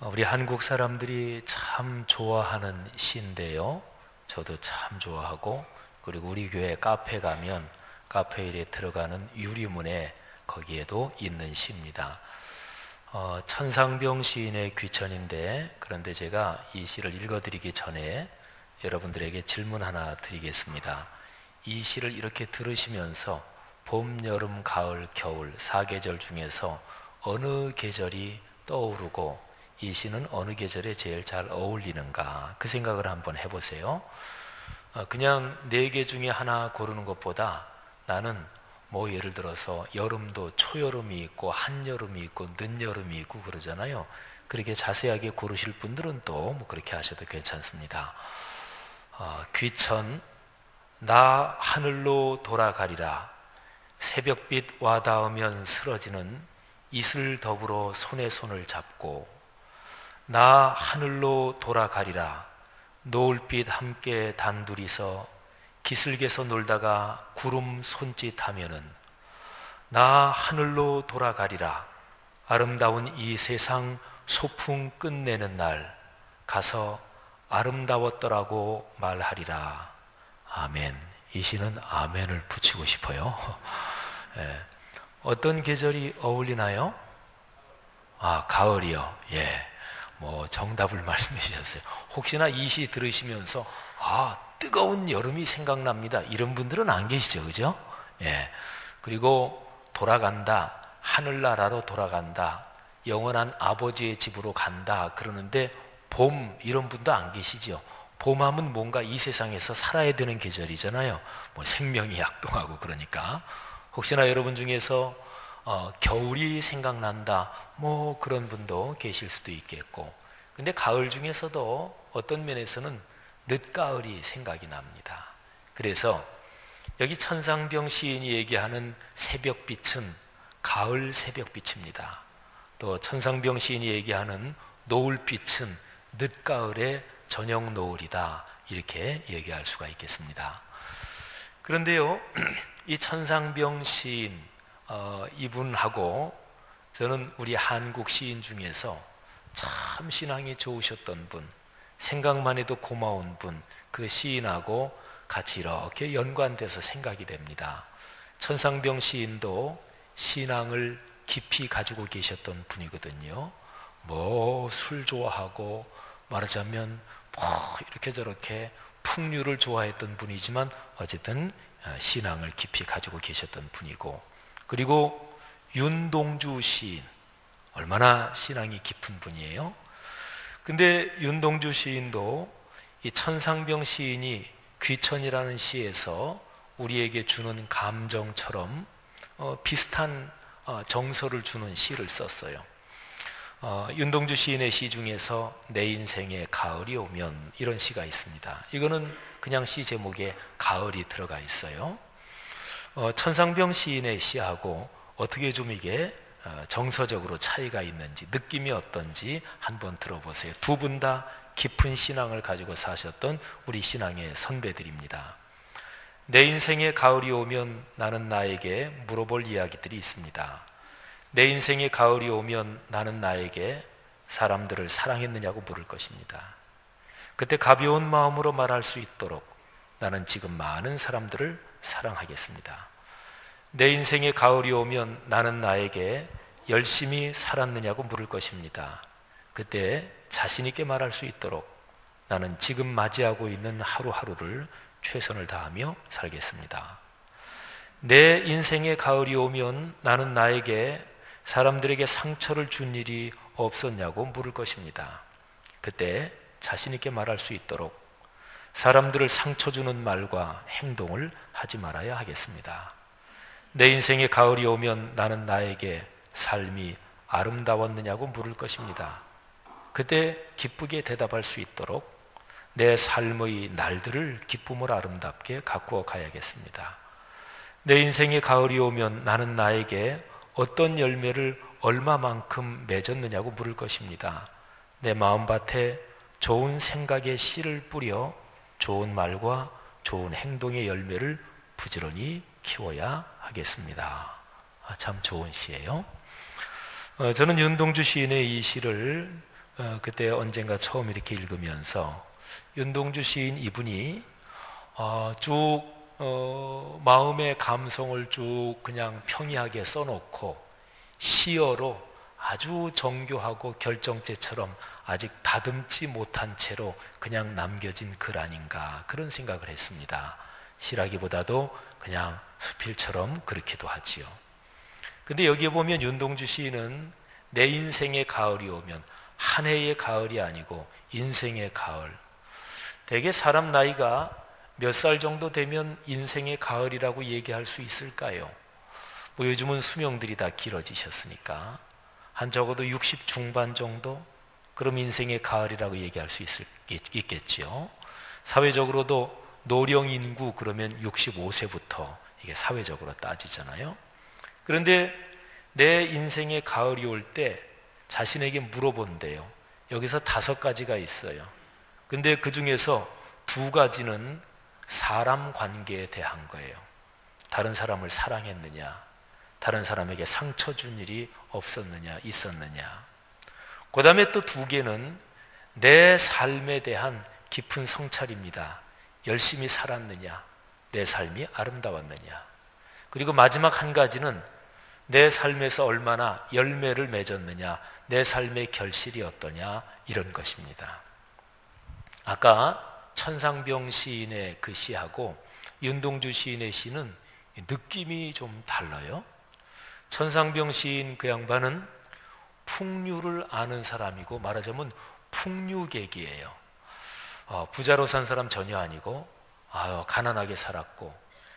우리 한국 사람들이 참 좋아하는 시인데요. 저도 참 좋아하고, 그리고 우리 교회 카페 가면 카페에 들어가는 유리문에 거기에도 있는 시입니다. 천상병 시인의 귀천인데, 그런데 제가 이 시를 읽어드리기 전에 여러분들에게 질문 하나 드리겠습니다. 이 시를 이렇게 들으시면서 봄, 여름, 가을, 겨울 4계절 중에서 어느 계절이 떠오르고 이 시는 어느 계절에 제일 잘 어울리는가, 그 생각을 한번 해보세요. 그냥 4개 중에 하나 고르는 것보다 나는 예를 들어서 여름도 초여름이 있고 한여름이 있고 늦여름이 있고 그러잖아요. 그렇게 자세하게 고르실 분들은 또 그렇게 하셔도 괜찮습니다. 귀천, 나 하늘로 돌아가리라. 새벽빛 와닿으면 쓰러지는 이슬 더불어 손에 손을 잡고, 나 하늘로 돌아가리라. 노을빛 함께 단둘이서 기슭에서 놀다가 구름 손짓하면은, 나 하늘로 돌아가리라. 아름다운 이 세상 소풍 끝내는 날 가서 아름다웠더라고 말하리라. 아멘. 이 시는 아멘을 붙이고 싶어요. 예. 어떤 계절이 어울리나요? 가을이요. 예. 정답을 말씀해 주셨어요. 혹시나 이 시 들으시면서 뜨거운 여름이 생각납니다, 이런 분들은 안 계시죠, 그죠? 예. 그리고 돌아간다, 하늘나라로 돌아간다, 영원한 아버지의 집으로 간다 그러는데 봄, 이런 분도 안 계시죠. 봄하면 뭔가 이 세상에서 살아야 되는 계절이잖아요. 생명이 약동하고 그러니까. 혹시나 여러분 중에서 겨울이 생각난다, 그런 분도 계실 수도 있겠고, 근데 가을 중에서도 어떤 면에서는 늦가을이 생각이 납니다. 그래서 여기 천상병 시인이 얘기하는 새벽빛은 가을 새벽빛입니다. 또 천상병 시인이 얘기하는 노을빛은 늦가을의 저녁 노을이다, 이렇게 얘기할 수가 있겠습니다. 그런데요, 이 천상병 시인, 이분하고 저는 우리 한국 시인 중에서 참 신앙이 좋으셨던 분, 생각만 해도 고마운 분, 그 시인하고 같이 이렇게 연관돼서 생각이 됩니다. 천상병 시인도 신앙을 깊이 가지고 계셨던 분이거든요. 술 좋아하고, 말하자면 이렇게 저렇게 풍류를 좋아했던 분이지만 어쨌든 신앙을 깊이 가지고 계셨던 분이고, 그리고 윤동주 시인, 얼마나 신앙이 깊은 분이에요. 근데 윤동주 시인도 이 천상병 시인이 귀천이라는 시에서 우리에게 주는 감정처럼 비슷한 정서를 주는 시를 썼어요. 윤동주 시인의 시 중에서 내 인생에 가을이 오면, 이런 시가 있습니다. 이거는 그냥 시 제목에 가을이 들어가 있어요. 천상병 시인의 시하고 어떻게 좀 이게 정서적으로 차이가 있는지, 느낌이 어떤지 한번 들어보세요. 두 분 다 깊은 신앙을 가지고 사셨던 우리 신앙의 선배들입니다. 내 인생에 가을이 오면 나는 나에게 물어볼 이야기들이 있습니다. 내 인생에 가을이 오면 나는 나에게 사람들을 사랑했느냐고 물을 것입니다. 그때 가벼운 마음으로 말할 수 있도록 나는 지금 많은 사람들을 사랑하겠습니다. 내 인생에 가을이 오면 나는 나에게 열심히 살았느냐고 물을 것입니다. 그때 자신 있게 말할 수 있도록 나는 지금 맞이하고 있는 하루하루를 최선을 다하며 살겠습니다. 내 인생에 가을이 오면 나는 나에게 사람들에게 상처를 준 일이 없었냐고 물을 것입니다. 그때 자신 있게 말할 수 있도록 사람들을 상처 주는 말과 행동을 하지 말아야 하겠습니다. 내 인생에 가을이 오면 나는 나에게 삶이 아름다웠느냐고 물을 것입니다. 그때 기쁘게 대답할 수 있도록 내 삶의 날들을 기쁨으로 아름답게 가꾸어 가야겠습니다. 내 인생에 가을이 오면 나는 나에게 어떤 열매를 얼마만큼 맺었느냐고 물을 것입니다. 내 마음밭에 좋은 생각의 씨를 뿌려 좋은 말과 좋은 행동의 열매를 부지런히 키워야 하겠습니다. 참 좋은 시예요. 저는 윤동주 시인의 이 시를 그때 언젠가 처음 이렇게 읽으면서 윤동주 시인 이분이 쭉 마음의 감성을 쭉 그냥 평이하게 써놓고 시어로 아주 정교하고 결정체처럼 아직 다듬지 못한 채로 그냥 남겨진 글 아닌가, 그런 생각을 했습니다. 시라기보다도 그냥 수필처럼 그렇기도 하지요. 근데 여기에 보면 윤동주 시인은 내 인생의 가을이 오면 한 해의 가을이 아니고 인생의 가을, 대개 사람 나이가 몇 살 정도 되면 인생의 가을이라고 얘기할 수 있을까요? 뭐 요즘은 수명들이 다 길어지셨으니까 한 적어도 60 중반 정도? 그럼 인생의 가을이라고 얘기할 수 있겠죠. 사회적으로도 노령 인구 그러면 65세부터 이게 사회적으로 따지잖아요. 그런데 내 인생의 가을이 올 때 자신에게 물어본대요. 여기서 5가지가 있어요. 근데 그 중에서 2가지는 사람 관계에 대한 거예요. 다른 사람을 사랑했느냐, 다른 사람에게 상처 준 일이 없었느냐, 있었느냐. 그 다음에 또 2개는 내 삶에 대한 깊은 성찰입니다. 열심히 살았느냐, 내 삶이 아름다웠느냐. 그리고 마지막 1가지는 내 삶에서 얼마나 열매를 맺었느냐, 내 삶의 결실이 어떠냐, 이런 것입니다. 아까 천상병 시인의 그 시하고 윤동주 시인의 시는 느낌이 좀 달라요. 천상병 시인 그 양반은 풍류를 아는 사람이고 말하자면 풍류객이에요. 부자로 산 사람 전혀 아니고 가난하게 살았고,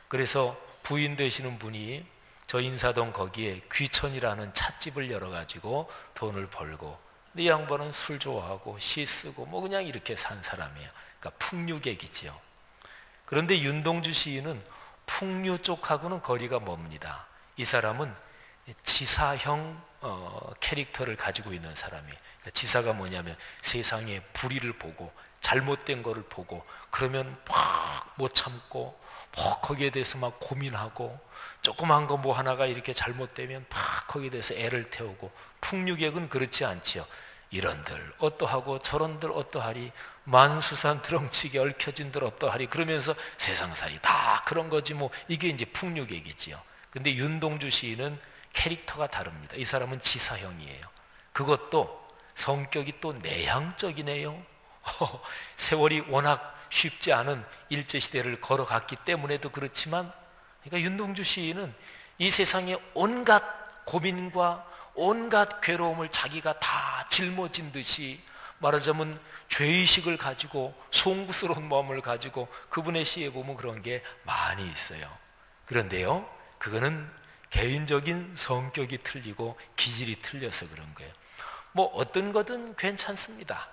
그래서 부인 되시는 분이 저 인사동 거기에 귀천이라는 찻집을 열어가지고 돈을 벌고, 근데 이 양반은 술 좋아하고 시 쓰고 뭐 그냥 이렇게 산 사람이에요. 그러니까 풍류객이지요. 그런데 윤동주 시인은 풍류 쪽하고는 거리가 멉니다. 이 사람은 지사형 캐릭터를 가지고 있는 사람이에요. 그러니까 지사가 뭐냐면 세상의 불의를 보고 잘못된 거를 보고 그러면 막 못 참고 막 거기에 대해서 막 고민하고, 조그만 거 뭐 하나가 이렇게 잘못되면 막 거기에 대해서 애를 태우고, 풍류객은 그렇지 않지요. 이런들 어떠하고 저런들 어떠하리, 만수산 드렁치게 얽혀진들 어떠하리, 그러면서 세상살이 다 그런 거지 뭐, 이게 이제 풍류객이지요. 근데 윤동주 시인은 캐릭터가 다릅니다. 이 사람은 지사형이에요. 그것도 성격이 또 내향적이네요. 세월이 워낙 쉽지 않은 일제시대를 걸어갔기 때문에도 그렇지만, 그러니까 윤동주 시인은 이 세상의 온갖 고민과 온갖 괴로움을 자기가 다 짊어진 듯이, 말하자면 죄의식을 가지고 송구스러운 마음을 가지고 그분의 시에 보면 그런 게 많이 있어요. 그런데요, 그거는 개인적인 성격이 틀리고 기질이 틀려서 그런 거예요. 뭐 어떤 거든 괜찮습니다.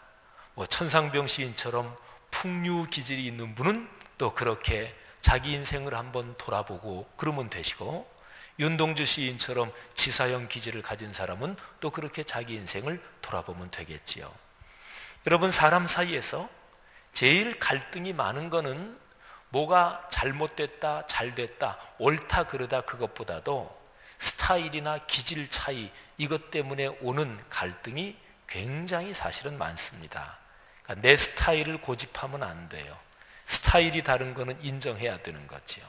뭐 천상병 시인처럼 풍류 기질이 있는 분은 또 그렇게 자기 인생을 한번 돌아보고 그러면 되시고, 윤동주 시인처럼 지사형 기질을 가진 사람은 또 그렇게 자기 인생을 돌아보면 되겠지요. 여러분, 사람 사이에서 제일 갈등이 많은 거는 뭐가 잘못됐다, 잘됐다, 옳다, 그르다 그것보다도 스타일이나 기질 차이, 이것 때문에 오는 갈등이 굉장히 사실은 많습니다. 그러니까 내 스타일을 고집하면 안 돼요. 스타일이 다른 거는 인정해야 되는 거지요.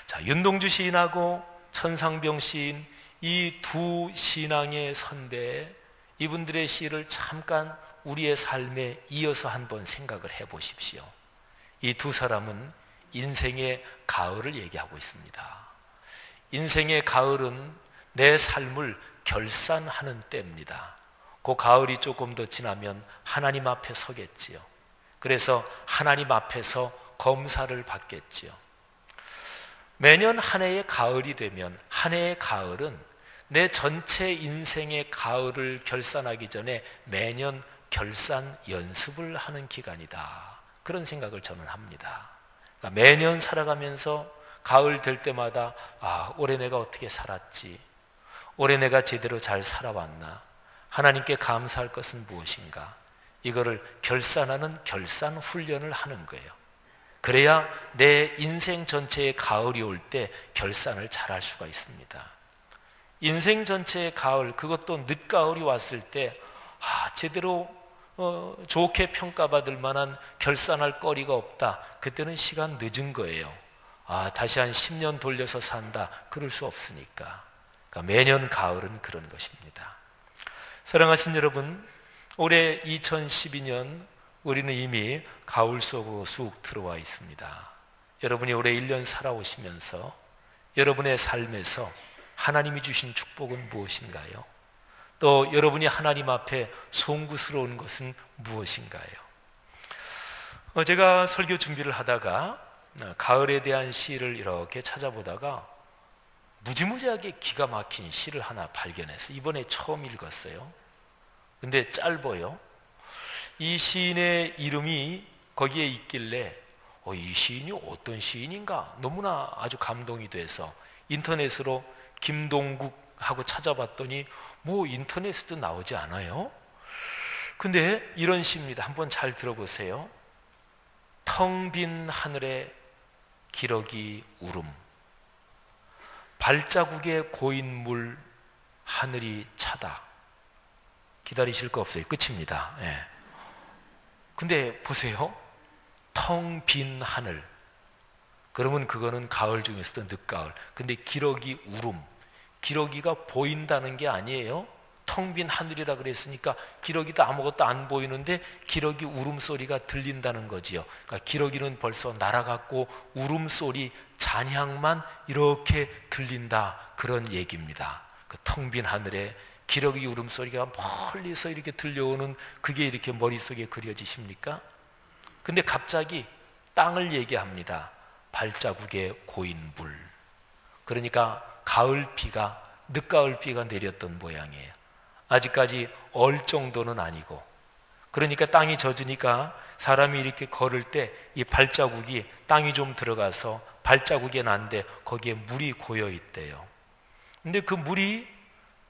자, 윤동주 시인하고 천상병 시인, 이 2 신앙의 선배, 이분들의 시를 잠깐 우리의 삶에 이어서 한번 생각을 해보십시오. 이 2 사람은 인생의 가을을 얘기하고 있습니다. 인생의 가을은 내 삶을 결산하는 때입니다. 그 가을이 조금 더 지나면 하나님 앞에 서겠지요. 그래서 하나님 앞에서 검사를 받겠지요. 매년 한 해의 가을이 되면, 한 해의 가을은 내 전체 인생의 가을을 결산하기 전에 매년 결산 연습을 하는 기간이다, 그런 생각을 저는 합니다. 그러니까 매년 살아가면서 가을 될 때마다 올해 내가 어떻게 살았지, 올해 내가 제대로 잘 살아왔나, 하나님께 감사할 것은 무엇인가, 이거를 결산하는 결산 훈련을 하는 거예요. 그래야 내 인생 전체의 가을이 올 때 결산을 잘할 수가 있습니다. 인생 전체의 가을, 그것도 늦가을이 왔을 때 제대로 좋게 평가받을 만한 결산할 거리가 없다. 그때는 시간 늦은 거예요. 다시 한 10년 돌려서 산다. 그럴 수 없으니까. 그러니까 매년 가을은 그런 것입니다. 사랑하신 여러분, 올해 2012년 우리는 이미 가을 속으로 쑥 들어와 있습니다. 여러분이 올해 1년 살아오시면서 여러분의 삶에서 하나님이 주신 축복은 무엇인가요? 또 여러분이 하나님 앞에 송구스러운 것은 무엇인가요? 제가 설교 준비를 하다가 가을에 대한 시를 이렇게 찾아보다가 무지무지하게 기가 막힌 시를 하나 발견해서 이번에 처음 읽었어요. 근데 짧아요. 이 시인의 이름이 거기에 있길래 이 시인이 어떤 시인인가 너무나 아주 감동이 돼서 인터넷으로 김동국 하고 찾아봤더니 뭐 인터넷에도 나오지 않아요. 근데 이런 시입니다. 한번 잘 들어보세요. 텅 빈 하늘에 기러기 울음, 발자국에 고인 물 하늘이 차다. 기다리실 거 없어요. 끝입니다. 예. 근데 보세요. 텅 빈 하늘. 그러면 그거는 가을 중에서도 늦가을. 근데 기러기 울음. 기러기가 보인다는 게 아니에요. 텅 빈 하늘이라 그랬으니까 기러기도 아무것도 안 보이는데 기러기 울음소리가 들린다는 거지요. 그러니까 기러기는 벌써 날아갔고 울음소리, 잔향만 이렇게 들린다. 그런 얘기입니다. 그 텅 빈 하늘에 기러기 울음소리가 멀리서 이렇게 들려오는 그게 이렇게 머릿속에 그려지십니까? 근데 갑자기 땅을 얘기합니다. 발자국에 고인 물. 그러니까 가을 비가, 늦가을 비가 내렸던 모양이에요. 아직까지 얼 정도는 아니고. 그러니까 땅이 젖으니까 사람이 이렇게 걸을 때 이 발자국이 땅이 좀 들어가서 발자국에 난데 거기에 물이 고여 있대요. 근데 그 물이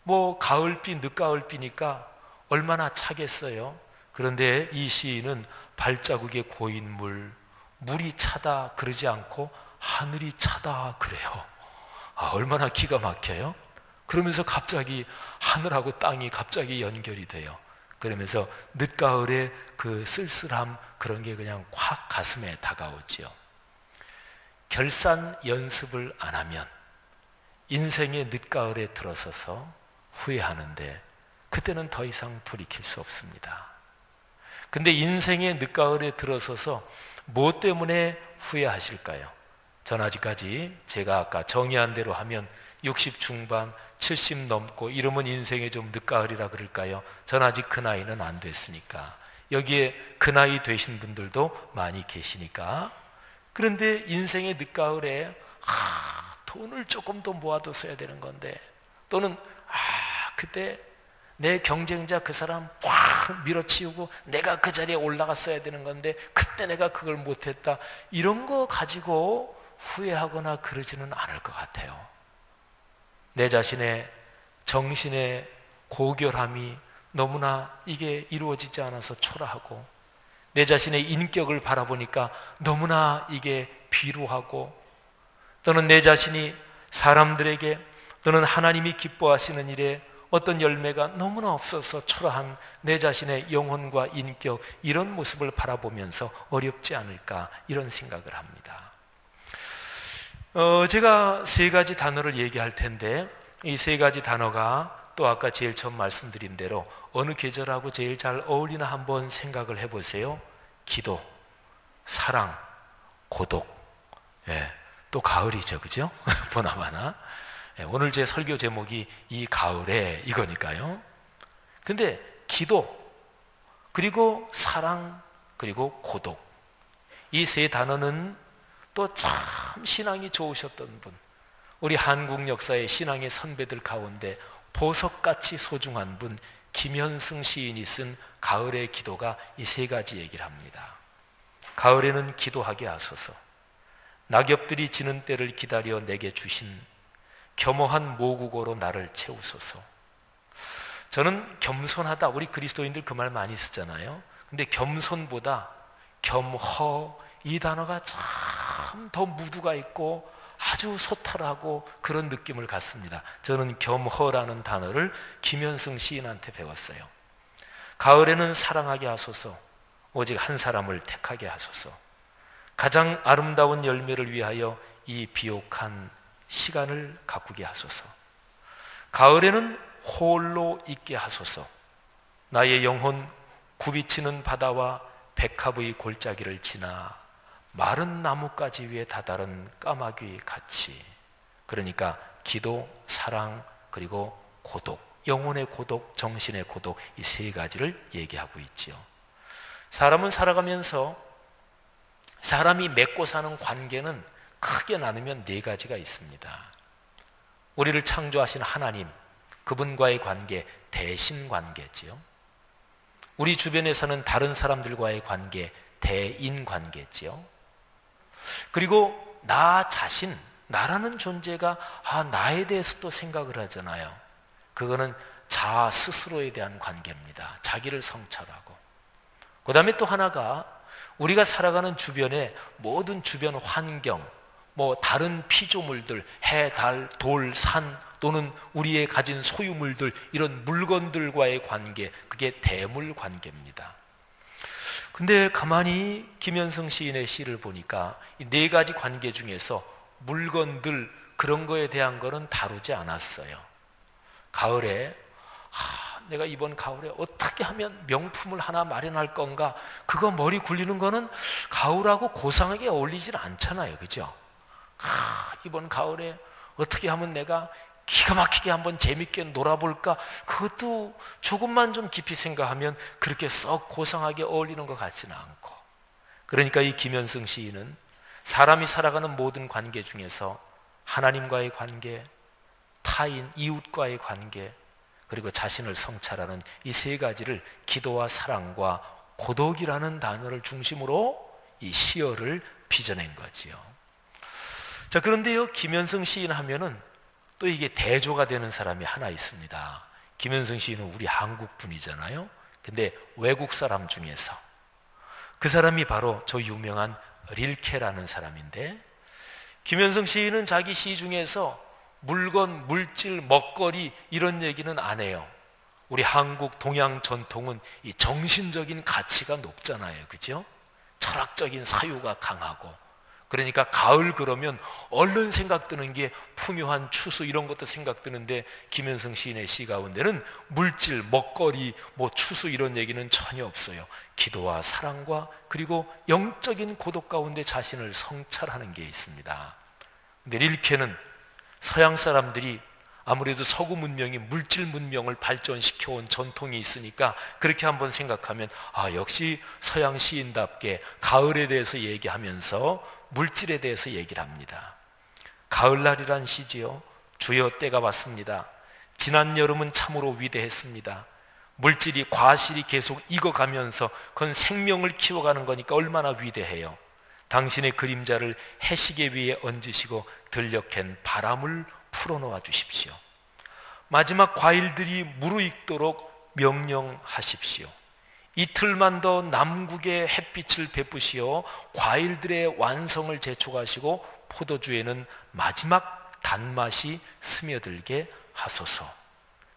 뭐 가을비, 늦가을비니까 얼마나 차겠어요. 그런데 이 시인은 발자국에 고인 물이 차다 그러지 않고 하늘이 차다 그래요. 얼마나 기가 막혀요. 그러면서 갑자기 하늘하고 땅이 갑자기 연결이 돼요. 그러면서 늦가을의 그 쓸쓸함 그런 게 그냥 확 가슴에 다가오지요. 결산 연습을 안 하면 인생의 늦가을에 들어서서 후회하는데 그때는 더 이상 돌이킬 수 없습니다. 근데 인생의 늦가을에 들어서서 뭐 때문에 후회하실까요? 전 아직까지 제가 아까 정의한 대로 하면 60 중반, 70 넘고 이러면 인생의 좀 늦가을이라 그럴까요? 전 아직 그 나이는 안 됐으니까. 여기에 그 나이 되신 분들도 많이 계시니까. 그런데 인생의 늦가을에 돈을 조금 더 모아뒀어야 되는 건데, 또는 그때 내 경쟁자 그 사람 확 밀어치우고 내가 그 자리에 올라갔어야 되는 건데 그때 내가 그걸 못했다. 이런 거 가지고 후회하거나 그러지는 않을 것 같아요. 내 자신의 정신의 고결함이 너무나 이게 이루어지지 않아서 초라하고, 내 자신의 인격을 바라보니까 너무나 이게 비루하고, 또는 내 자신이 사람들에게 또는 하나님이 기뻐하시는 일에 어떤 열매가 너무나 없어서 초라한 내 자신의 영혼과 인격, 이런 모습을 바라보면서 어렵지 않을까 이런 생각을 합니다. 제가 세 가지 단어를 얘기할 텐데 이 세 가지 단어가 또 아까 제일 처음 말씀드린 대로 어느 계절하고 제일 잘 어울리나 한번 생각을 해보세요. 기도, 사랑, 고독. 또 가을이죠, 그죠? 보나마나. 오늘 제 설교 제목이 이 가을에 이거니까요. 근데 기도, 그리고 사랑, 그리고 고독, 이 세 단어는 또 참 신앙이 좋으셨던 분, 우리 한국 역사의 신앙의 선배들 가운데 보석같이 소중한 분 김현승 시인이 쓴 가을의 기도가 이 세 가지 얘기를 합니다. 가을에는 기도하게 하소서. 낙엽들이 지는 때를 기다려 내게 주신 겸허한 모국어로 나를 채우소서. 저는 겸손하다, 우리 그리스도인들 그 말 많이 쓰잖아요. 근데 겸손보다 겸허, 이 단어가 참 더 무드가 있고 아주 소탈하고 그런 느낌을 갖습니다. 저는 겸허라는 단어를 김현승 시인한테 배웠어요. 가을에는 사랑하게 하소서. 오직 한 사람을 택하게 하소서. 가장 아름다운 열매를 위하여 이 비옥한 시간을 가꾸게 하소서. 가을에는 홀로 있게 하소서. 나의 영혼 굽이치는 바다와 백합의 골짜기를 지나 마른 나뭇가지 위에 다다른 까마귀 같이. 그러니까 기도, 사랑, 그리고 고독, 영혼의 고독, 정신의 고독, 이 세 가지를 얘기하고 있지요. 사람은 살아가면서 사람이 맺고 사는 관계는 크게 나누면 네 가지가 있습니다. 우리를 창조하신 하나님, 그분과의 관계, 대신 관계지요. 우리 주변에서는 다른 사람들과의 관계, 대인 관계지요. 그리고 나 자신, 나라는 존재가 나에 대해서 또 생각을 하잖아요. 그거는 자아 스스로에 대한 관계입니다. 자기를 성찰하고. 그 다음에 또 하나가 우리가 살아가는 주변의 모든 주변 환경, 다른 피조물들, 해, 달, 돌, 산, 또는 우리의 가진 소유물들, 이런 물건들과의 관계, 그게 대물 관계입니다. 근데 가만히 김현성 시인의 시를 보니까 이 네 가지 관계 중에서 물건들, 그런 거에 대한 거는 다루지 않았어요. 가을에 내가 이번 가을에 어떻게 하면 명품을 하나 마련할 건가, 그거 머리 굴리는 거는 가을하고 고상하게 어울리질 않잖아요. 그죠? 이번 가을에 어떻게 하면 내가 기가 막히게 한번 재밌게 놀아볼까, 그것도 조금만 좀 깊이 생각하면 그렇게 썩 고상하게 어울리는 것 같지는 않고. 그러니까 이 김현승 시인은 사람이 살아가는 모든 관계 중에서 하나님과의 관계, 타인, 이웃과의 관계, 그리고 자신을 성찰하는 이 세 가지를 기도와 사랑과 고독이라는 단어를 중심으로 이 시어를 빚어낸 거지요. 자, 그런데요, 김현승 시인 하면은 또 이게 대조가 되는 사람이 하나 있습니다. 김현승 시인은 우리 한국 분이잖아요. 근데 외국 사람 중에서 그 사람이 바로 저 유명한 릴케라는 사람인데, 김현승 시인은 자기 시 중에서 물건, 물질, 먹거리 이런 얘기는 안 해요. 우리 한국 동양 전통은 이 정신적인 가치가 높잖아요. 그죠? 철학적인 사유가 강하고. 그러니까 가을 그러면 얼른 생각드는 게 풍요한 추수, 이런 것도 생각드는데 김현승 시인의 시 가운데는 물질, 먹거리, 추수 이런 얘기는 전혀 없어요. 기도와 사랑과 그리고 영적인 고독 가운데 자신을 성찰하는 게 있습니다. 근데 릴케는 서양 사람들이 아무래도 서구 문명이 물질 문명을 발전시켜온 전통이 있으니까 그렇게 한번 생각하면 역시 서양 시인답게 가을에 대해서 얘기하면서 물질에 대해서 얘기를 합니다. 가을날이란 시지요. 주여 때가 왔습니다. 지난 여름은 참으로 위대했습니다. 물질이, 과실이 계속 익어가면서 그건 생명을 키워가는 거니까 얼마나 위대해요. 당신의 그림자를 해시계 위에 얹으시고 들녘엔 바람을 풀어놓아 주십시오. 마지막 과일들이 무르익도록 명령하십시오. 이틀만 더 남국의 햇빛을 베푸시어 과일들의 완성을 재촉하시고 포도주에는 마지막 단맛이 스며들게 하소서.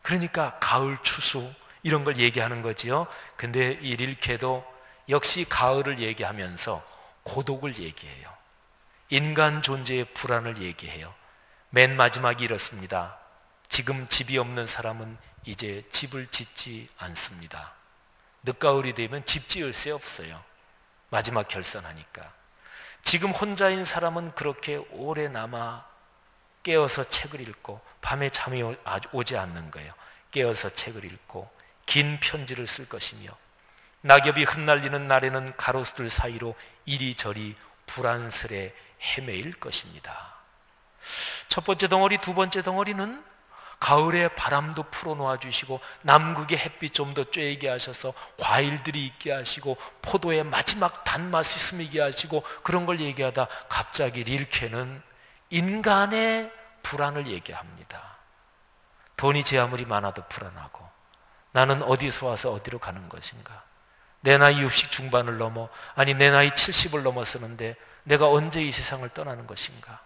그러니까 가을 추수 이런 걸 얘기하는 거지요. 근데 이 릴케도 역시 가을을 얘기하면서 고독을 얘기해요. 인간 존재의 불안을 얘기해요. 맨 마지막이 이렇습니다. 지금 집이 없는 사람은 이제 집을 짓지 않습니다. 늦가을이 되면 집 지을 새 없어요. 마지막 결산하니까. 지금 혼자인 사람은 그렇게 오래 남아 깨어서 책을 읽고, 밤에 잠이 오지 않는 거예요. 깨어서 책을 읽고 긴 편지를 쓸 것이며, 낙엽이 흩날리는 날에는 가로수들 사이로 이리저리 불안스레 헤매일 것입니다. 첫 번째 덩어리, 두 번째 덩어리는 가을에 바람도 풀어놓아 주시고 남극의 햇빛 좀 더 쬐게 하셔서 과일들이 있게 하시고 포도의 마지막 단맛이 스미게 하시고 그런 걸 얘기하다 갑자기 릴케는 인간의 불안을 얘기합니다. 돈이 제 아무리 많아도 불안하고, 나는 어디서 와서 어디로 가는 것인가, 내 나이 60 중반을 넘어, 아니 내 나이 70을 넘었었는데 내가 언제 이 세상을 떠나는 것인가.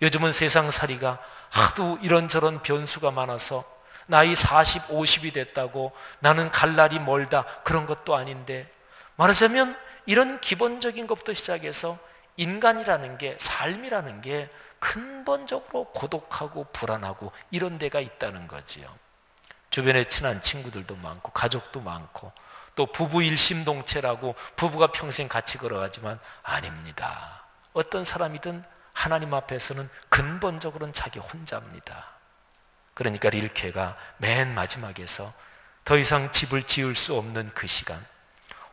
요즘은 세상살이가 하도 이런저런 변수가 많아서 나이 40, 50이 됐다고 나는 갈 날이 멀다 그런 것도 아닌데, 말하자면 이런 기본적인 것부터 시작해서 인간이라는 게, 삶이라는 게 근본적으로 고독하고 불안하고 이런 데가 있다는 거지요. 주변에 친한 친구들도 많고 가족도 많고, 또 부부 일심동체라고 부부가 평생 같이 걸어가지만 아닙니다. 어떤 사람이든 하나님 앞에서는 근본적으로는 자기 혼자입니다. 그러니까 릴케가 맨 마지막에서 더 이상 집을 지을 수 없는 그 시간,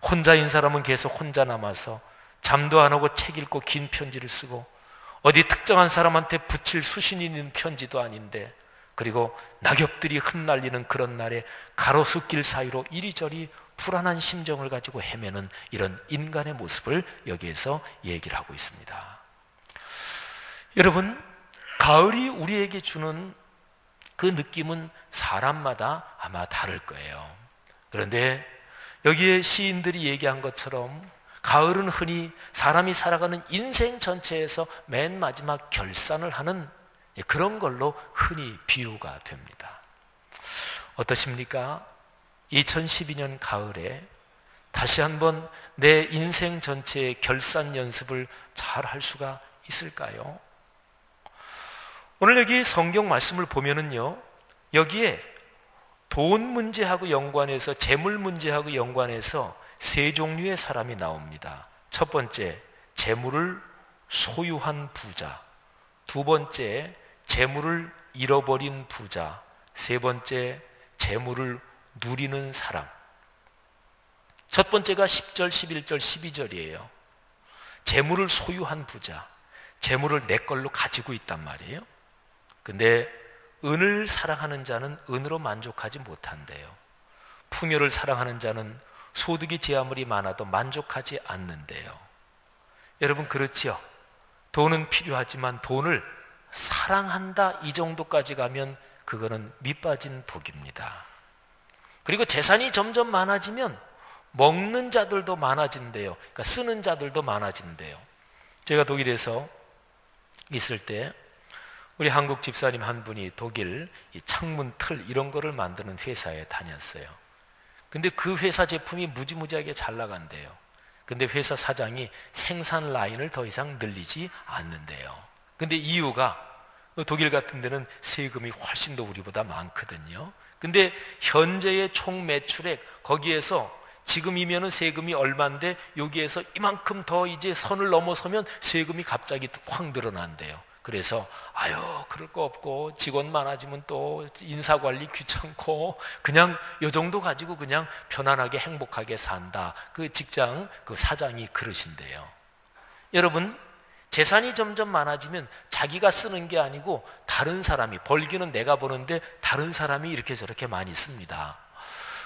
혼자인 사람은 계속 혼자 남아서 잠도 안 오고 책 읽고 긴 편지를 쓰고, 어디 특정한 사람한테 붙일 수신이 있는 편지도 아닌데, 그리고 낙엽들이 흩날리는 그런 날에 가로수길 사이로 이리저리 불안한 심정을 가지고 헤매는 이런 인간의 모습을 여기에서 얘기를 하고 있습니다. 여러분, 가을이 우리에게 주는 그 느낌은 사람마다 아마 다를 거예요. 그런데 여기에 시인들이 얘기한 것처럼 가을은 흔히 사람이 살아가는 인생 전체에서 맨 마지막 결산을 하는 그런 걸로 흔히 비유가 됩니다. 어떠십니까? 2012년 가을에 다시 한번 내 인생 전체의 결산 연습을 잘 할 수가 있을까요? 오늘 여기 성경 말씀을 보면은요, 여기에 돈 문제하고 연관해서, 재물 문제하고 연관해서 세 종류의 사람이 나옵니다. 첫 번째, 재물을 소유한 부자. 두 번째, 재물을 잃어버린 부자. 세 번째, 재물을 누리는 사람. 첫 번째가 10절, 11절, 12절이에요. 재물을 소유한 부자. 재물을 내 걸로 가지고 있단 말이에요. 근데 은을 사랑하는 자는 은으로 만족하지 못한대요. 풍요를 사랑하는 자는 소득이 제 아무리 많아도 만족하지 않는데요. 여러분, 그렇지요? 돈은 필요하지만 돈을 사랑한다, 이 정도까지 가면 그거는 밑빠진 독입니다. 그리고 재산이 점점 많아지면 먹는 자들도 많아진대요. 그러니까 쓰는 자들도 많아진대요. 제가 독일에서 있을 때 우리 한국 집사님 한 분이 독일 이 창문 틀 이런 거를 만드는 회사에 다녔어요. 근데 그 회사 제품이 무지무지하게 잘 나간대요. 근데 회사 사장이 생산 라인을 더 이상 늘리지 않는데요. 근데 이유가, 독일 같은 데는 세금이 훨씬 더 우리보다 많거든요. 근데 현재의 총 매출액, 거기에서 지금이면은 세금이 얼마인데 여기에서 이만큼 더 이제 선을 넘어서면 세금이 갑자기 확 늘어난대요. 그래서 아유, 그럴 거 없고 직원 많아지면 또 인사관리 귀찮고 그냥 요 정도 가지고 그냥 편안하게 행복하게 산다. 그 직장 그 사장이 그러신대요. 여러분, 재산이 점점 많아지면 자기가 쓰는 게 아니고 다른 사람이, 벌기는 내가 버는데 다른 사람이 이렇게 저렇게 많이 씁니다.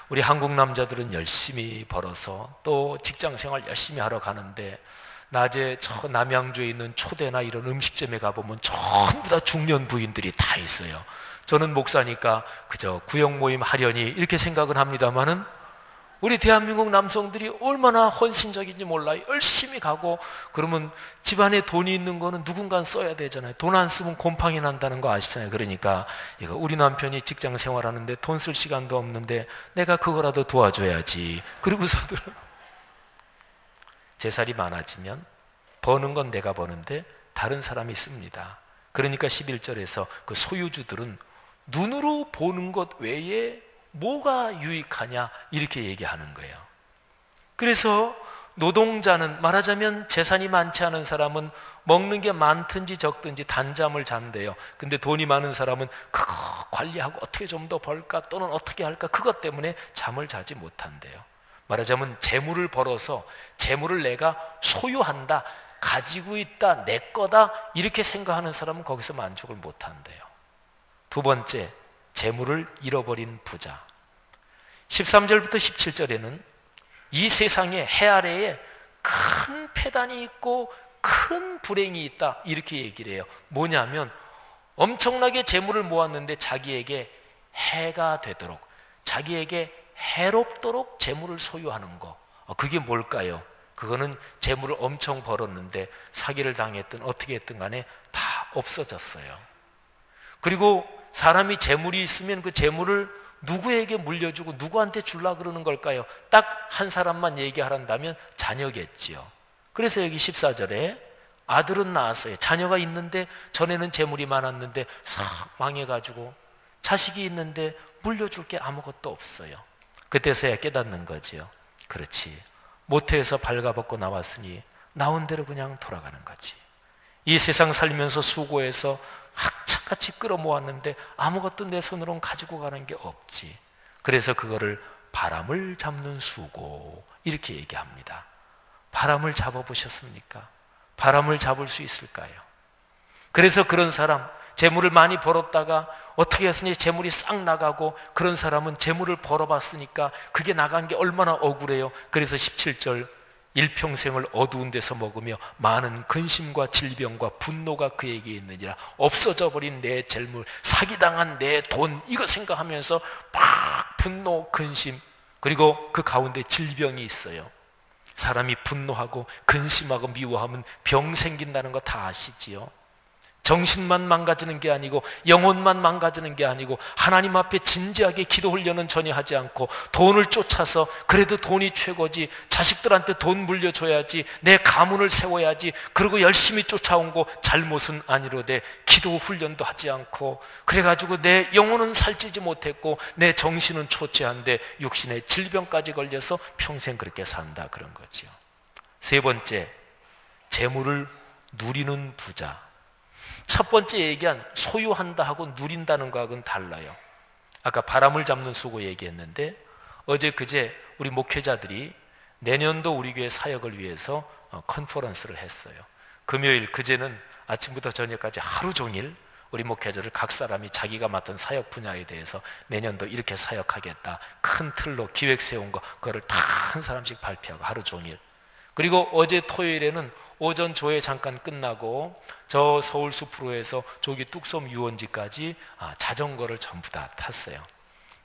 우리 한국 남자들은 열심히 벌어서 또 직장 생활 열심히 하러 가는데, 낮에 저 남양주에 있는 초대나 이런 음식점에 가보면 전부 다 중년 부인들이 다 있어요. 저는 목사니까 그저 구역 모임 하려니 이렇게 생각은 합니다마는 우리 대한민국 남성들이 얼마나 헌신적인지 몰라요. 열심히 가고, 그러면 집안에 돈이 있는 거는 누군가 써야 되잖아요. 돈 안 쓰면 곰팡이 난다는 거 아시잖아요. 그러니까 이거 우리 남편이 직장 생활하는데 돈 쓸 시간도 없는데 내가 그거라도 도와줘야지. 그러고서도 재산이 많아지면 버는 건 내가 버는데 다른 사람이 씁니다. 그러니까 11절에서 그 소유주들은 눈으로 보는 것 외에 뭐가 유익하냐 이렇게 얘기하는 거예요. 그래서 노동자는, 말하자면 재산이 많지 않은 사람은 먹는 게 많든지 적든지 단잠을 잔대요. 근데 돈이 많은 사람은 그거 관리하고 어떻게 좀 더 벌까 또는 어떻게 할까, 그것 때문에 잠을 자지 못한대요. 말하자면 재물을 벌어서 재물을 내가 소유한다, 가지고 있다, 내 거다 이렇게 생각하는 사람은 거기서 만족을 못한대요. 두 번째, 재물을 잃어버린 부자. 13절부터 17절에는 이 세상에 해 아래에 큰 패단이 있고 큰 불행이 있다 이렇게 얘기를 해요. 뭐냐면 엄청나게 재물을 모았는데 자기에게 해가 되도록, 자기에게 해롭도록 재물을 소유하는 거, 그게 뭘까요? 그거는 재물을 엄청 벌었는데 사기를 당했든 어떻게 했든 간에 다 없어졌어요. 그리고 사람이 재물이 있으면 그 재물을 누구에게 물려주고 누구한테 줄라 그러는 걸까요? 딱 한 사람만 얘기하란다면 자녀겠지요. 그래서 여기 14절에 아들은 낳았어요. 자녀가 있는데 전에는 재물이 많았는데 싹 망해가지고 자식이 있는데 물려줄 게 아무것도 없어요. 그때서야 깨닫는 거지요. 그렇지, 모태에서 발가벗고 나왔으니 나온 대로 그냥 돌아가는 거지. 이 세상 살면서 수고해서 학차같이 끌어모았는데 아무것도 내 손으로는 가지고 가는 게 없지. 그래서 그거를 바람을 잡는 수고 이렇게 얘기합니다. 바람을 잡아보셨습니까? 바람을 잡을 수 있을까요? 그래서 그런 사람, 재물을 많이 벌었다가 어떻게 해서니 재물이 싹 나가고, 그런 사람은 재물을 벌어봤으니까 그게 나간 게 얼마나 억울해요. 그래서 17절, 일평생을 어두운 데서 먹으며 많은 근심과 질병과 분노가 그에게 있느니라. 없어져 버린 내 재물, 사기당한 내 돈, 이거 생각하면서 막 분노, 근심, 그리고 그 가운데 질병이 있어요. 사람이 분노하고 근심하고 미워하면 병 생긴다는 거 다 아시지요? 정신만 망가지는 게 아니고 영혼만 망가지는 게 아니고 하나님 앞에 진지하게 기도 훈련은 전혀 하지 않고 돈을 쫓아서 그래도 돈이 최고지, 자식들한테 돈 물려줘야지, 내 가문을 세워야지, 그리고 열심히 쫓아온 거 잘못은 아니로되 기도 훈련도 하지 않고, 그래가지고 내 영혼은 살찌지 못했고 내 정신은 초췌한데 육신의 질병까지 걸려서 평생 그렇게 산다, 그런 거죠. 세 번째, 재물을 누리는 부자. 첫 번째 얘기한 소유한다 하고 누린다는 거하고는 달라요. 아까 바람을 잡는 수고 얘기했는데, 어제 그제 우리 목회자들이 내년도 우리 교회 사역을 위해서 컨퍼런스를 했어요. 금요일 그제는 아침부터 저녁까지 하루 종일 우리 목회자들 각 사람이 자기가 맡은 사역 분야에 대해서 내년도 이렇게 사역하겠다, 큰 틀로 기획 세운 거, 그거를 다 한 사람씩 발표하고 하루 종일. 그리고 어제 토요일에는 오전 조회 잠깐 끝나고 저 서울 숲으로에서 저기 뚝섬 유원지까지 자전거를 전부 다 탔어요.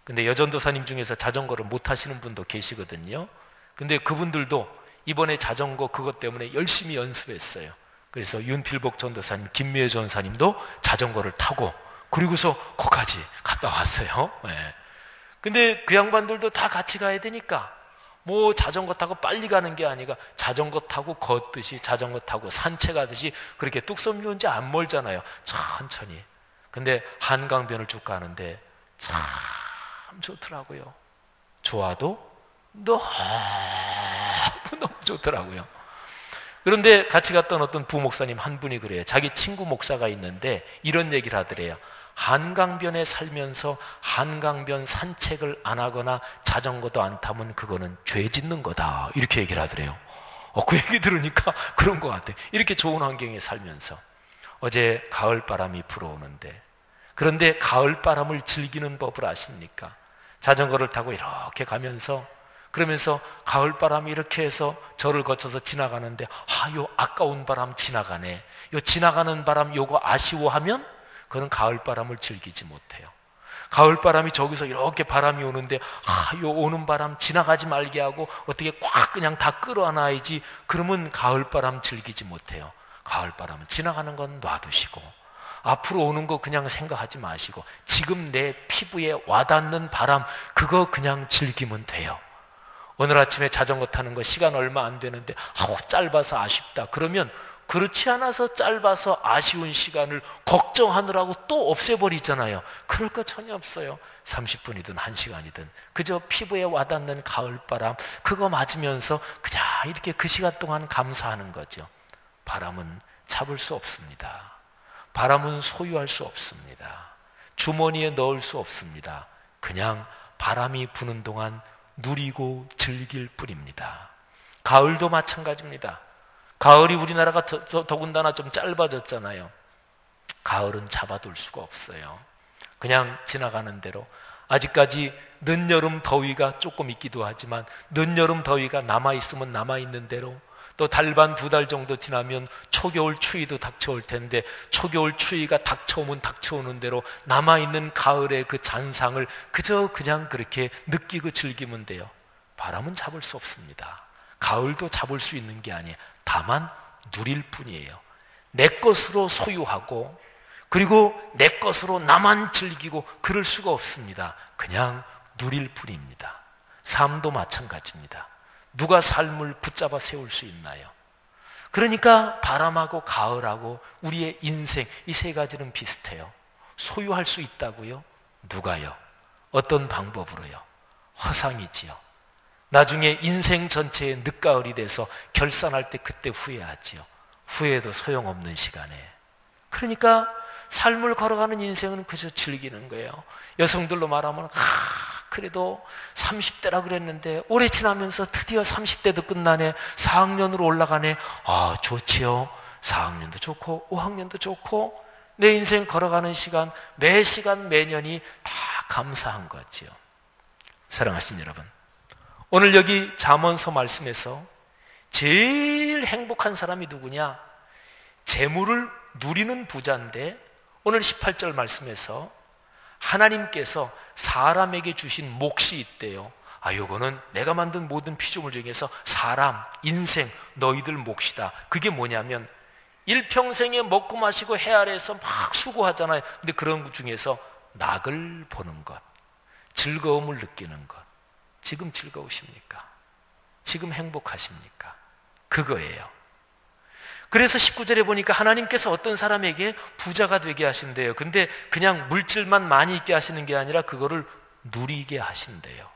근데 여전도사님 중에서 자전거를 못 타시는 분도 계시거든요. 근데 그분들도 이번에 자전거 그것 때문에 열심히 연습했어요. 그래서 윤필복 전도사님, 김미애 전사님도 자전거를 타고 그리고서 거기까지 갔다 왔어요. 네. 근데 그 양반들도 다 같이 가야 되니까 뭐 자전거 타고 빨리 가는 게 아니라 자전거 타고 걷듯이, 자전거 타고 산책하듯이, 그렇게 뚝섬 유원지 안 멀잖아요. 천천히. 근데 한강변을 쭉 가는데 참 좋더라고요. 좋아도 너무 좋더라고요. 그런데 같이 갔던 어떤 부목사님 한 분이 그래요. 자기 친구 목사가 있는데 이런 얘기를 하더래요. 한강변에 살면서 한강변 산책을 안 하거나 자전거도 안 타면 그거는 죄 짓는 거다, 이렇게 얘기를 하더래요. 그 얘기 들으니까 그런 것 같아요. 이렇게 좋은 환경에 살면서. 어제 가을바람이 불어오는데, 그런데 가을바람을 즐기는 법을 아십니까? 자전거를 타고 이렇게 가면서, 그러면서 가을바람이 이렇게 해서 저를 거쳐서 지나가는데, 요 아까운 바람 지나가네, 요 지나가는 바람 요거 아쉬워하면 그는 가을바람을 즐기지 못해요. 가을바람이 저기서 이렇게 바람이 오는데 요 오는 바람 지나가지 말게 하고 어떻게 꽉 그냥 다 끌어안아야지, 그러면 가을바람 즐기지 못해요. 가을바람은 지나가는 건 놔두시고 앞으로 오는 거 그냥 생각하지 마시고 지금 내 피부에 와닿는 바람, 그거 그냥 즐기면 돼요. 오늘 아침에 자전거 타는 거 시간 얼마 안 되는데 짧아서 아쉽다, 그러면 그렇지 않아서 짧아서 아쉬운 시간을 걱정하느라고 또 없애버리잖아요. 그럴 거 전혀 없어요. 30분이든 1시간이든 그저 피부에 와닿는 가을바람, 그거 맞으면서 그냥 이렇게 그 시간 동안 감사하는 거죠. 바람은 잡을 수 없습니다. 바람은 소유할 수 없습니다. 주머니에 넣을 수 없습니다. 그냥 바람이 부는 동안 누리고 즐길 뿐입니다. 가을도 마찬가지입니다. 가을이 우리나라가 더군다나 좀 짧아졌잖아요. 가을은 잡아둘 수가 없어요. 그냥 지나가는 대로. 아직까지 늦여름 더위가 조금 있기도 하지만 늦여름 더위가 남아있으면 남아있는 대로, 또 달반 2달 정도 지나면 초겨울 추위도 닥쳐올 텐데 초겨울 추위가 닥쳐오면 닥쳐오는 대로 남아있는 가을의 그 잔상을 그저 그냥 그렇게 느끼고 즐기면 돼요. 바람은 잡을 수 없습니다. 가을도 잡을 수 있는 게 아니에요. 다만 누릴 뿐이에요. 내 것으로 소유하고 그리고 내 것으로 나만 즐기고 그럴 수가 없습니다. 그냥 누릴 뿐입니다. 삶도 마찬가지입니다. 누가 삶을 붙잡아 세울 수 있나요? 그러니까 바람하고 가을하고 우리의 인생, 이 세 가지는 비슷해요. 소유할 수 있다고요? 누가요? 어떤 방법으로요? 허상이지요. 나중에 인생 전체의 늦가을이 돼서 결산할 때 그때 후회하지요. 후회해도 소용없는 시간에. 그러니까 삶을 걸어가는 인생은 그저 즐기는 거예요. 여성들로 말하면 그래도 30대라 그랬는데 올해 지나면서 드디어 30대도 끝나네, 4학년으로 올라가네. 아, 좋지요. 4학년도 좋고 5학년도 좋고 내 인생 걸어가는 시간, 매 시간 매년이 다 감사한 거지요. 사랑하신 여러분, 오늘 여기 잠언서 말씀에서 제일 행복한 사람이 누구냐? 재물을 누리는 부자인데 오늘 18절 말씀에서 하나님께서 사람에게 주신 몫이 있대요. 아, 요거는 내가 만든 모든 피조물 중에서 사람, 인생, 너희들 몫이다. 그게 뭐냐면 일평생에 먹고 마시고 해 아래에서 막 수고하잖아요. 근데 그런 것 중에서 낙을 보는 것, 즐거움을 느끼는 것. 지금 즐거우십니까? 지금 행복하십니까? 그거예요. 그래서 19절에 보니까 하나님께서 어떤 사람에게 부자가 되게 하신대요. 근데 그냥 물질만 많이 있게 하시는 게 아니라 그거를 누리게 하신대요.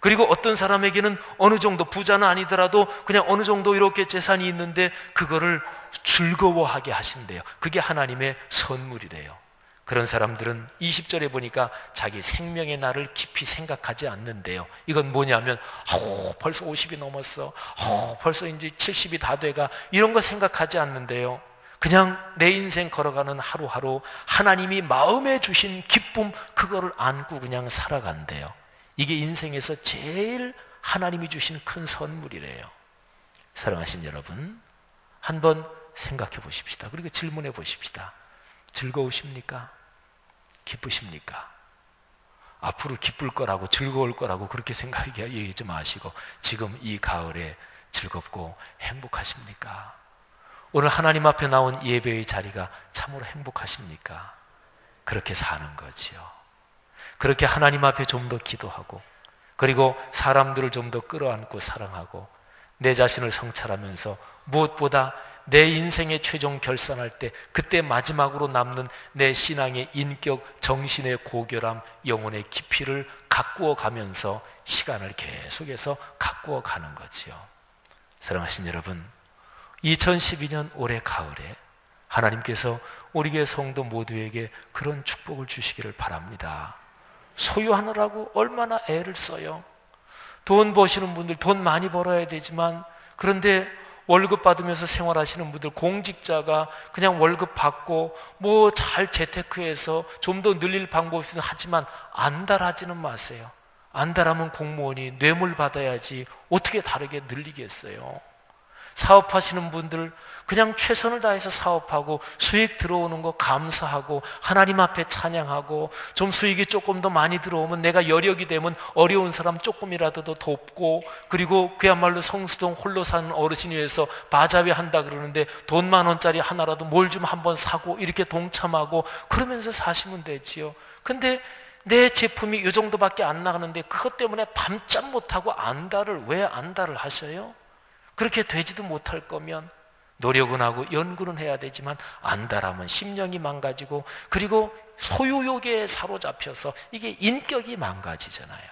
그리고 어떤 사람에게는 어느 정도, 부자는 아니더라도 그냥 어느 정도 이렇게 재산이 있는데 그거를 즐거워하게 하신대요. 그게 하나님의 선물이래요. 그런 사람들은 20절에 보니까 자기 생명의 날을 깊이 생각하지 않는데요. 이건 뭐냐면 벌써 50이 넘었어, 벌써 이제 70이 다 돼가, 이런 거 생각하지 않는데요. 그냥 내 인생 걸어가는 하루하루 하나님이 마음에 주신 기쁨, 그거를 안고 그냥 살아간대요. 이게 인생에서 제일 하나님이 주신 큰 선물이래요. 사랑하신 여러분, 한번 생각해 보십시다. 그리고 질문해 보십시다. 즐거우십니까? 기쁘십니까? 앞으로 기쁠 거라고 즐거울 거라고 그렇게 생각하지 마시고 지금 이 가을에 즐겁고 행복하십니까? 오늘 하나님 앞에 나온 예배의 자리가 참으로 행복하십니까? 그렇게 사는 거지요. 그렇게 하나님 앞에 좀 더 기도하고, 그리고 사람들을 좀 더 끌어안고 사랑하고, 내 자신을 성찰하면서 무엇보다 내 인생의 최종 결산할 때 그때 마지막으로 남는 내 신앙의 인격, 정신의 고결함, 영혼의 깊이를 가꾸어 가면서 시간을 계속해서 가꾸어 가는 거지요. 사랑하신 여러분, 2012년 올해 가을에 하나님께서 우리 교회 성도 모두에게 그런 축복을 주시기를 바랍니다. 소유하느라고 얼마나 애를 써요. 돈 버시는 분들 돈 많이 벌어야 되지만, 그런데 월급 받으면서 생활하시는 분들, 공직자가 그냥 월급 받고 뭐 잘 재테크해서 좀 더 늘릴 방법이 있으면 하지만 안달하지는 마세요. 안달하면 공무원이 뇌물 받아야지 어떻게 다르게 늘리겠어요. 사업하시는 분들 그냥 최선을 다해서 사업하고 수익 들어오는 거 감사하고 하나님 앞에 찬양하고, 좀 수익이 조금 더 많이 들어오면 내가 여력이 되면 어려운 사람 조금이라도 더 돕고, 그리고 그야말로 성수동 홀로 사는 어르신이 위해서 바자회 한다 그러는데 돈 10,000원짜리 하나라도 뭘 좀 한번 사고 이렇게 동참하고 그러면서 사시면 되지요. 근데 내 제품이 이 정도밖에 안 나가는데 그것 때문에 밤잠 못하고 왜 안달을 하셔요? 그렇게 되지도 못할 거면 노력은 하고 연구는 해야 되지만 안달하면 심령이 망가지고, 그리고 소유욕에 사로잡혀서 이게 인격이 망가지잖아요.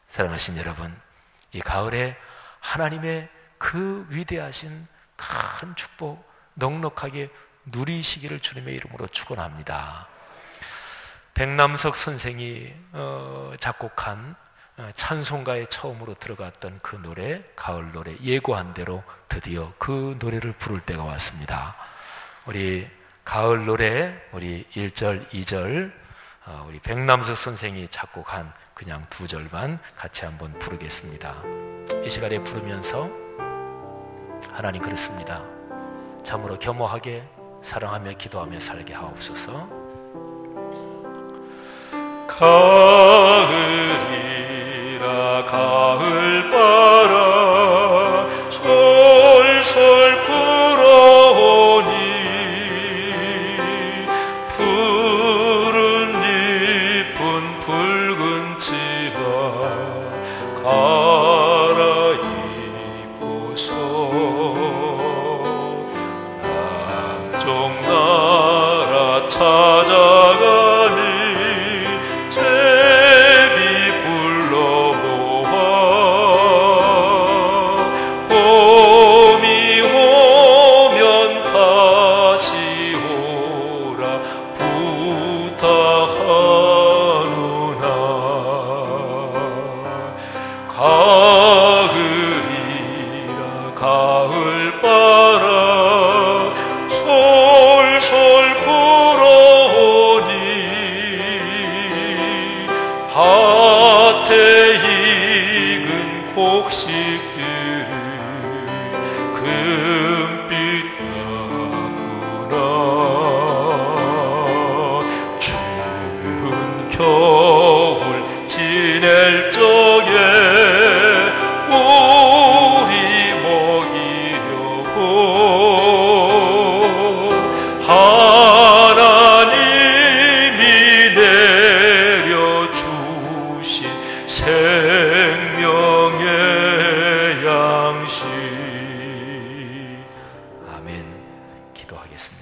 사랑하신 여러분, 이 가을에 하나님의 그 위대하신 큰 축복 넉넉하게 누리시기를 주님의 이름으로 축원합니다. 백남석 선생이 작곡한 찬송가에 처음으로 들어갔던 그 노래, 가을 노래, 예고한 대로 드디어 그 노래를 부를 때가 왔습니다. 우리 가을 노래, 우리 1절, 2절, 우리 백남석 선생이 작곡한 그냥 2절만 같이 한번 부르겠습니다. 이 시간에 부르면서 하나님 그렇습니다. 참으로 겸허하게 사랑하며 기도하며 살게 하옵소서. 가을이라 가을바람 솔솔 불어오니 가을이라 가을바람 솔솔 불어오니 밭에 익은 곡식들을 금빛 같구나. 추운 겨울 지낼 적에 우리 먹이려고 하나님이 내려주신 생명의 양식